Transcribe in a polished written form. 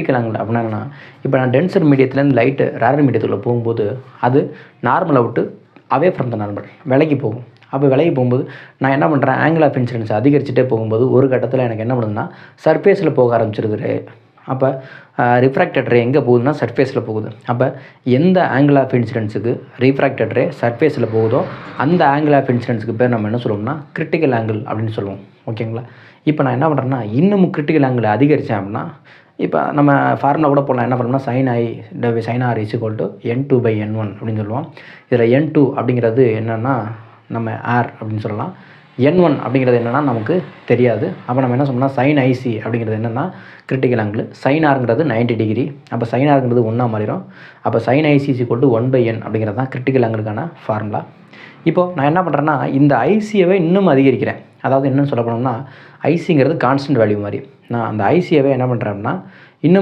Critical angle அப்படின்னா என்னன்னா, இப்போ நான் டென்சர் மீடியத்துலேருந்து லைட்டு ரேர் மீடியத்துக்குள்ளே போகும்போது அது நார்மலை விட்டு அவே ஃப்ரம் த நார்மல் விலகி போகும். அப்போ விலகி போகும்போது நான் என்ன பண்ணுறேன், ஆங்கிள் ஆஃப் இன்சிடென்ஸ் அதிகரிச்சுட்டே போகும்போது ஒரு கட்டத்தில் எனக்கு என்ன பண்ணுதுன்னா சர்ஃபேஸில் போக ஆரம்பிச்சிருது. அப்போ ரிஃப்ராக்டட் ரே எங்கே போகுதுன்னா சர்ஃபேஸில் போகுது. அப்போ எந்த ஆங்கிள் ஆஃப் இன்சிடென்ஸுக்கு ரிஃப்ராக்டட் ரே சர்ஃபேஸில் போகுதோ அந்த ஆங்கிள் ஆஃப் இன்சிடென்ஸுக்கு பேர் நம்ம என்ன சொல்லுவோம்னா கிரிட்டிக்கல் ஆங்கிள் அப்படின்னு சொல்லுவோம். ஓகேங்களா? இப்போ நான் என்ன பண்ணுறேன்னா இன்னமும் கிரிட்டிக்கல் ஆங்கிள் அதிகரித்தேன் அப்படின்னா, இப்போ நம்ம ஃபார்முலா கூட போடலாம். என்ன பண்ணோம்னா sin r n2/n1 அப்படின்னு சொல்லுவோம். இதில் n2 அப்படிங்கிறது என்னென்னா நம்ம r அப்படின்னு சொல்லலாம். n1 அப்படிங்கிறது என்னென்னா நமக்கு தெரியாது. அப்போ நம்ம என்ன சொல்லணும்னா sin IC அப்படிங்கிறது என்னென்னா கிரிட்டிக்கல் ஆங்கிள். sin rங்கிறது 90 degree. அப்போ sin rங்கிறது 1 மாறிடும். அப்போ sin IC 1/n அப்படிங்கிறது தான் கிரிட்டிக்கல் ஆங்கிளுக்கான ஃபார்முலா. இப்போது நான் என்ன பண்ணுறேன்னா இந்த ஐசியவே இன்னும் அதிகரிக்கிறேன். அதாவது என்னென்னு சொல்ல போனோம்னா ஐசிங்கிறது கான்ஸ்டன்ட் வேல்யூ மாதிரி. நான் அந்த ஐசியவே என்ன பண்ணுறேன் அப்படின்னா